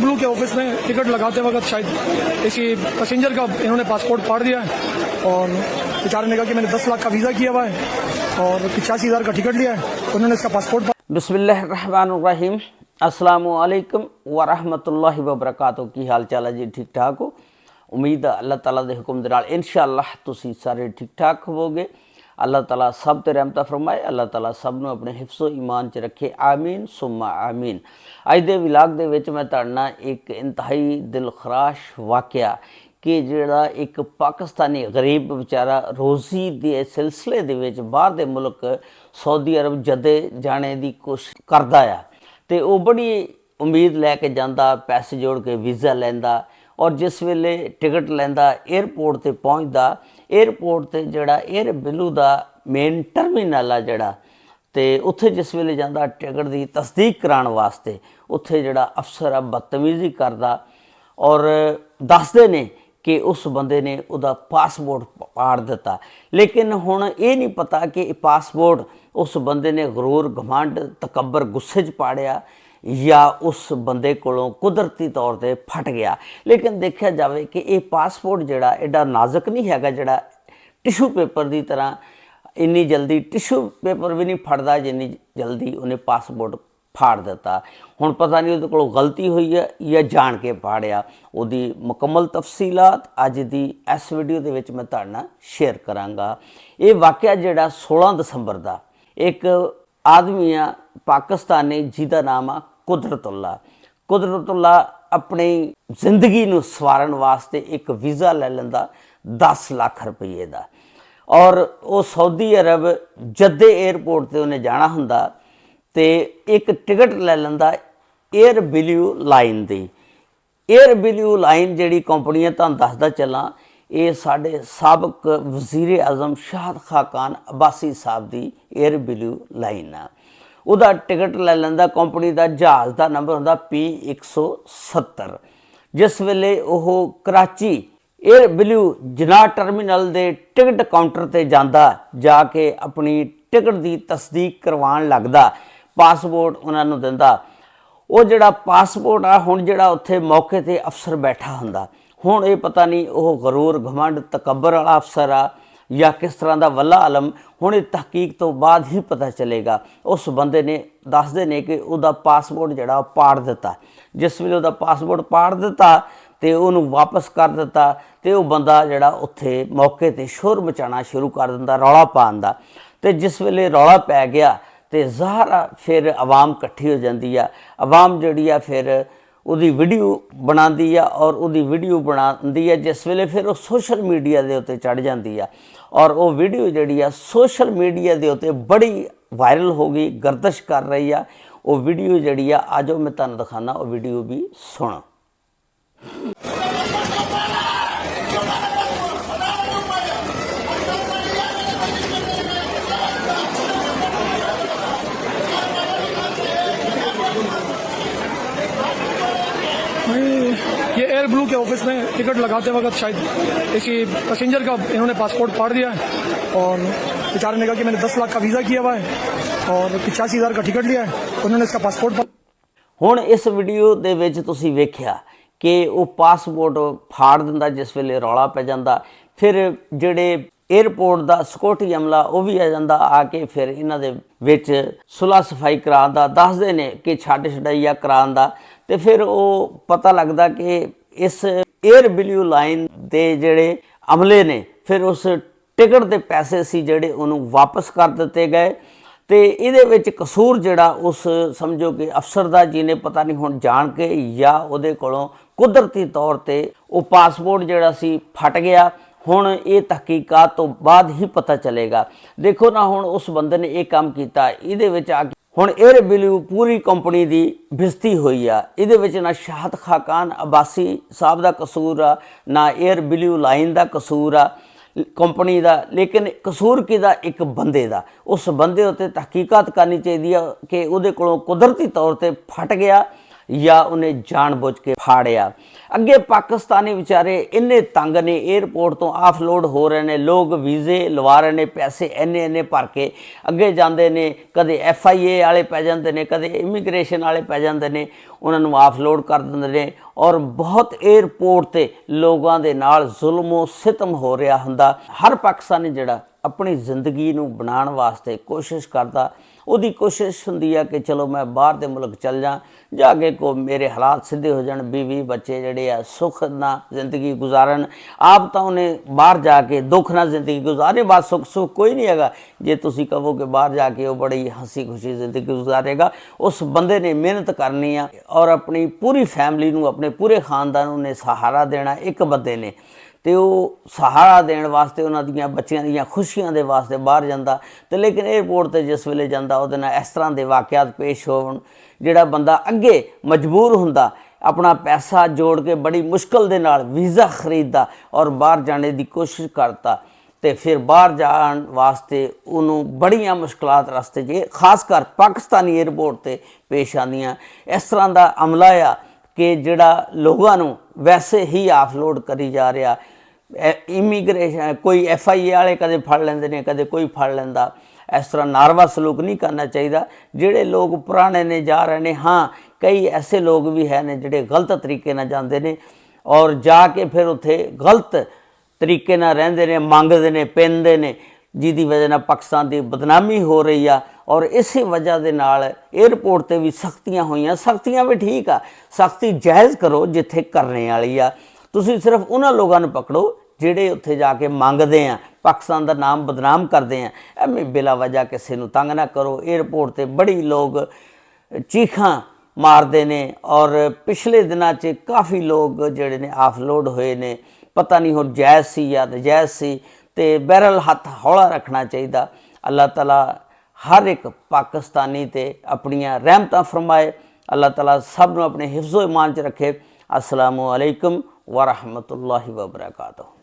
Blue के office में ticket लगाते वक्त शायद किसी पैसेंजर का इन्होंने पासपोर्ट फाड़ दिया है और बेचारे ने कहा कि मैंने 10 लाख का वीज़ा किया हुआ है और 85,000 का टिकट लिया है, उन्होंने इसका पासपोर्ट। बिस्मिल्लाहिर्रहमानिर्रहीम, अस्सलामुअलैकुम वरहमतुल्लाहि वबरकातुहू। की हाल चाल है जी? ठीक ठाक हो? उम्मीद है अल्लाह ताला दे हुक्म दे नाल इंशाअल्लाह तुसीं सारे ठीक ठाक होवोगे। अल्लाह ताला सब ते रहमत फरमाए, अल्लाह ताला सब नूं अपने हिफ्ज़ो ईमान च रखे, आमीन सुम्मा आमीन। अज दे विलाग दे विच मैं तुहाडे नाल एक इंतहाई दिलखराश वाक़या कि जिहड़ा एक पाकिस्तानी गरीब बेचारा रोज़ी के सिलसिले दे विच बाहर दे मुल्क सऊदी अरब जदे जाने की कोशिश करदा आ ते वो बड़ी उम्मीद लैके जांदा, पैसे जोड़ के वीज़ा लैंदा और जिस वेले टिकट लैंदा एयरपोर्ट ते पहुँचदा, एयरपोर्ट ते जिहड़ा एयर बिलू दा मेन टर्मीनल आ जिहड़ा ते उत्थे जिस वेले जांदा टिकट की तस्दीक कराने वास्ते उत्थे जिहड़ा अफसर आ बदतमीज़ी करदा और दसदे ने कि उस बंदे ने उदा पासपोर्ट फाड़ दिता। लेकिन हुण ये नहीं पता कि पासपोर्ट उस बंदे ने गरूर घमंड तकबर गुस्से च पाड़िया या उस बंदे कोलों कुदरती तौर पर फट गया। लेकिन देखा जाए कि ये पासपोर्ट जिहड़ा एडा नाजुक नहीं हैगा, जिहड़ा टिशू पेपर की तरह इन्नी जल्दी टिशू पेपर भी नहीं फटदा जिन्नी जल्दी उन्हें पासपोर्ट फाड़ दिता। हुण पता नहीं उहदे कोलों गलती हुई है या जान के फाड़िया। उहदी मुकम्मल तफसीलात अज दी इस वीडियो दे विच मैं तुहाडे नाल शेयर करांगा। ये वाक़या जिहड़ा 16 दसंबर दा एक आदमी आ पाकिस्तानी जिहदा नाम आ कुदरतुल्ला अपनी जिंदगी नूं सवारन वास्ते एक वीज़ा ले लैंदा 10 लाख रुपये का और वो सऊदी अरब जद्दे एयरपोर्ट ते उन्हें जाना हुंदा ते एक टिकट ले लैंदा एयर बिलू लाइन दी। एयर बिलू लाइन जिहड़ी कंपनी है तुहानूं दसदा चलां, ये साडे साबक वज़ीर आज़म शाहद खाकान अब्बासी साहब दी एयर बिलू लाइन आ। उहदा टिकट ले लैंदा कंपनी का, जहाज़ का नंबर हुंदा P170। जिस वेले ओह कराची एयर बिलू जनाह टर्मीनल दे टिकट काउंटर ते जांदा, जाके अपनी टिकट की तस्दीक करवाण लगदा, पासपोर्ट उन्होंने दिंदा। वो जिहड़ा पासपोर्ट आ हुण जिहड़ा उत्थे मौके ते अफसर बैठा हुंदा, हुण ये पता नहीं वो गरूर घमंड तकबर वाला अफसर आ या किस तरह का वल्ला आलम, हुण तहकीक तो बाद ही पता चलेगा। उस बंदे ने दसदे ने कि उहदा पासपोर्ट जिहड़ा पाड़ दिता। जिस वेले उहदा पासपोर्ट पाड़ दिता ते उहनूं वापस कर दिता ते वो बंदा जिहड़ा उत्थे मौके ते शोर मचाना शुरू कर दिंदा, रौला पाउण दा। ते जिस वेले रौला पै गया तो ज़ाहरा फिर आवाम इकट्ठी हो जाती है। आवाम जी फिर उसकी वीडियो बनाती है और उसकी वीडियो बनाती है जिस वेले फिर वो सोशल मीडिया के उत्ते चढ़ जाती है और वो वीडियो जी सोशल मीडिया के उत्ते बड़ी वायरल हो गई, गर्दिश कर रही है। वो वीडियो जी आज मैं तुहानूं दिखाना, वो वीडियो भी सुनो। ये एयर ब्लू के ऑफिस में टिकट लगाते वक्त शायद किसी पैसेंजर का इन्होंने पासपोर्ट फाड़ दिया है और बेचारे ने कहा कि मैंने 10 लाख का वीज़ा किया हुआ है और 85,000 का टिकट लिया है, उन्होंने इसका पासपोर्ट। हुण इस वीडियो दे विच तुसीं वेख्या कि वो पासपोर्ट फाड़ दिंदा जिस वेले रौला पै जांदा। फिर जिहड़े एयरपोर्ट का सिक्योरिटी अमला वो भी आ जांदा, आके फिर इन्हां दे विच सुलह सफाई करांदा, दसदे ने कि छड्ड छड्डाइया करांदा। तो फिर वो पता लगता कि इस एयर बिलू लाइन के जिहड़े अमले ने फिर उस टिकट के पैसे सी जिहड़े उन्होंने वापस कर दिते गए। तो ये कसूर जिहड़ा उस समझो कि अफसर का जिन्हें पता नहीं हुण जान के या उहदे कोलों कुदरती तौर पर वो पासपोर्ट जिहड़ा सी फट गया। हुण ये तहकीकात तो बाद ही पता चलेगा। देखो ना हुण उस बंदे ने यह काम किया, इहदे विच आके हुण एयर बिलू पूरी कंपनी की बेइज्जती हुई आ। इहदे विच ना शाहद खाकान अब्बासी साहब का कसूर आ, ना एयर बिलू लाइन का कसूर आ कंपनी का, लेकिन कसूर किहदा एक बंदे का। उस बंदे उत्ते तहकीकात करनी चाहिए कि उहदे कोलों कुदरती तौर पर फट गया ਜਾਂ ਉਹਨੇ ਜਾਣਬੁੱਝ ਕੇ ਫਾੜਿਆ। ਅੱਗੇ ਪਾਕਿਸਤਾਨੀ ਵਿਚਾਰੇ ਇੰਨੇ ਤੰਗ ਨੇ, 에ਅਰਪੋਰਟ ਤੋਂ ਆਫਲੋਡ ਹੋ ਰਹੇ ਨੇ, ਲੋਕ ਵੀਜ਼ੇ ਲਵਾ ਰਹੇ ਨੇ, ਪੈਸੇ ਇੰਨੇ ਭਰ ਕੇ ਅੱਗੇ ਜਾਂਦੇ ਨੇ, ਕਦੇ FIA ਵਾਲੇ ਪੈ ਜਾਂਦੇ ਨੇ, ਕਦੇ ਇਮੀਗ੍ਰੇਸ਼ਨ ਵਾਲੇ ਪੈ ਜਾਂਦੇ ਨੇ, ਉਹਨਾਂ ਨੂੰ ਆਫਲੋਡ ਕਰ ਦਿੰਦੇ ਨੇ। ਔਰ ਬਹੁਤ 에ਅਰਪੋਰਟ ਤੇ ਲੋਕਾਂ ਦੇ ਨਾਲ ਜ਼ੁਲਮੋ ਸਿਤਮ ਹੋ ਰਿਹਾ ਹੁੰਦਾ। ਹਰ ਪਾਕਿਸਤਾਨੀ ਜਿਹੜਾ ਆਪਣੀ ਜ਼ਿੰਦਗੀ ਨੂੰ ਬਣਾਉਣ ਵਾਸਤੇ ਕੋਸ਼ਿਸ਼ ਕਰਦਾ, ਉਹਦੀ ਕੋਸ਼ਿਸ਼ ਹੁੰਦੀ ਹੈ ਕਿ ਚਲੋ ਮੈਂ ਬਾਹਰ ਦੇ ਮੁਲਕ ਚੱਲ ਜਾ ਕੇ ਕੋ ਮੇਰੇ ਹਾਲਾਤ ਸਿੱਧੇ ਹੋ ਜਾਣ, ਬੀਵੀ ਬੱਚੇ ਜਿਹੜੇ ਆ ਸੁੱਖ ਨਾਲ ਜ਼ਿੰਦਗੀ ਗੁਜ਼ਾਰਨ। ਆਪ ਤਾਂ ਉਹਨੇ ਬਾਹਰ ਜਾ ਕੇ ਦੁੱਖ ਨਾਲ ਜ਼ਿੰਦਗੀ ਗੁਜ਼ਾਰੇ, ਬਾਅਦ ਸੁੱਖ ਕੋਈ ਨਹੀਂ ਹੈਗਾ। ਜੇ ਤੁਸੀਂ ਕਹੋ ਕਿ ਬਾਹਰ ਜਾ ਕੇ ਉਹ ਬੜੀ ਹੱਸੀ ਖੁਸ਼ੀ ਜ਼ਿੰਦਗੀ ਗੁਜ਼ਾਰੇਗਾ, ਉਸ ਬੰਦੇ ਨੇ ਮਿਹਨਤ ਕਰਨੀ ਆ ਔਰ ਆਪਣੀ ਪੂਰੀ ਫੈਮਿਲੀ ਨੂੰ, ਆਪਣੇ ਪੂਰੇ ਖਾਨਦਾਨ ਨੂੰ ਨੇ ਸਹਾਰਾ ਦੇਣਾ ਇੱਕ ਬੰਦੇ ਨੇ। ਤੇ ਉਹ ਸਹਾਰਾ ਦੇਣ ਵਾਸਤੇ, ਉਹਨਾਂ ਦੀਆਂ ਬੱਚਿਆਂ ਦੀਆਂ ਖੁਸ਼ੀਆਂ ਦੇ ਵਾਸਤੇ ਬਾਹਰ ਜਾਂਦਾ। ਤੇ ਲੇਕਿਨ 에ਅਰਪੋਰਟ ਤੇ ਜਿਸ ਵੇਲੇ ਜਾਂਦਾ ਉਹਦੇ ਨਾਲ ਇਸ ਤਰ੍ਹਾਂ ਦੇ ਵਾਕਿਆਤ ਪੇਸ਼ ਹੋਣ, ਜਿਹੜਾ ਬੰਦਾ ਅੱਗੇ ਮਜਬੂਰ ਹੁੰਦਾ, ਆਪਣਾ ਪੈਸਾ ਜੋੜ ਕੇ ਬੜੀ ਮੁਸ਼ਕਲ ਦੇ ਨਾਲ ਵੀਜ਼ਾ ਖਰੀਦਦਾ ਔਰ ਬਾਹਰ ਜਾਣੇ ਦੀ ਕੋਸ਼ਿਸ਼ ਕਰਦਾ, ਤੇ ਫਿਰ ਬਾਹਰ ਜਾਣ ਵਾਸਤੇ ਉਹਨੂੰ ਬੜੀਆਂ ਮੁਸ਼ਕਲਾਤ ਰਸਤੇ 'ਚ ਖਾਸ ਕਰ ਪਾਕਿਸਤਾਨੀ 에ਅਰਪੋਰਟ ਤੇ ਪੇਸ਼ ਆਉਂਦੀਆਂ। ਇਸ ਤਰ੍ਹਾਂ ਦਾ ਅਮਲਾ ਆ ਕਿ ਜਿਹੜਾ ਲੋਕਾਂ ਨੂੰ ਵੈਸੇ ਹੀ ਆਫਲੋਡ ਕਰੀ ਜਾ ਰਿਹਾ। ਇਮੀਗ੍ਰੇਸ਼ਨ ਕੋਈ FIA ਵਾਲੇ ਕਦੇ ਫੜ ਲੈਂਦੇ ਨੇ, ਕਦੇ ਕੋਈ ਫੜ ਲੈਂਦਾ। ਇਸ ਤਰ੍ਹਾਂ ਨਾਰਵਾ ਸਲੂਕ ਨਹੀਂ ਕਰਨਾ ਚਾਹੀਦਾ। ਜਿਹੜੇ ਲੋਕ ਪੁਰਾਣੇ ਨੇ ਜਾ ਰਹੇ ਨੇ, ਹਾਂ ਕਈ ਐਸੇ ਲੋਕ ਵੀ ਹੈ ਨੇ ਜਿਹੜੇ ਗਲਤ ਤਰੀਕੇ ਨਾਲ ਜਾਂਦੇ ਨੇ ਔਰ ਜਾ ਕੇ ਫਿਰ ਉੱਥੇ ਗਲਤ ਤਰੀਕੇ ਨਾਲ ਰਹਿੰਦੇ ਨੇ, ਮੰਗਦੇ ਨੇ, ਪੈਂਦੇ ਨੇ, ਜਿਹਦੀ ਵਜ੍ਹਾ ਨਾਲ ਪਾਕਿਸਤਾਨ ਦੀ ਬਦਨਾਮੀ ਹੋ ਰਹੀ ਆ। ਔਰ ਇਸੇ ਵਜ੍ਹਾ ਦੇ ਨਾਲ 에ਅਰਪੋਰਟ ਤੇ ਵੀ ਸਖਤੀਆਂ ਹੋਈਆਂ। ਸਖਤੀਆਂ ਵੀ ਠੀਕ ਆ, ਸਖਤੀ ਜਾਇਜ਼ ਕਰੋ ਜਿੱਥੇ ਕਰਨੇ ਵਾਲੀ ਆ। ਤੁਸੀਂ ਸਿਰਫ ਉਹਨਾਂ ਲੋਕਾਂ ਨੂੰ ਪਕੜੋ ਜਿਹੜੇ ਉੱਥੇ ਜਾ ਕੇ ਮੰਗਦੇ ਆ, ਪਾਕਿਸਤਾਨ ਦਾ ਨਾਮ ਬਦਨਾਮ ਕਰਦੇ ਆ। ਐਵੇਂ ਬਿਲਾ ਵਜ੍ਹਾ ਕਿਸੇ ਨੂੰ ਤੰਗ ਨਾ ਕਰੋ। 에ਅਰਪੋਰਟ ਤੇ ਬੜੀ ਲੋਕ ਚੀਖਾਂ ਮਾਰਦੇ ਨੇ ਔਰ ਪਿਛਲੇ ਦਿਨਾਂ 'ਚ ਕਾਫੀ ਲੋਕ ਜਿਹੜੇ ਨੇ ਆਫਲੋਡ ਹੋਏ ਨੇ। ਪਤਾ ਨਹੀਂ ਹੁਣ ਜਾਇਜ਼ ਸੀ ਜਾਂ ਨਜਾਇਜ਼ ਸੀ। ਤੇ ਬਹਿਰਲ ਹੱਥ ਹੌਲਾ ਰੱਖਣਾ ਚਾਹੀਦਾ। ਅੱਲਾਹ ਤਾਲਾ ਹਰ ਇੱਕ ਪਾਕਿਸਤਾਨੀ ਤੇ ਆਪਣੀਆਂ ਰਹਿਮਤਾਂ ਫਰਮਾਏ। ਅੱਲਾਹ ਤਾਲਾ ਸਭ ਨੂੰ ਆਪਣੇ ਹਿਫਜ਼ੋ ਇਮਾਨ 'ਚ ਰੱਖੇ। अस्सलामु अलैकुम व रहमतुल्लाहि व बरकातहू।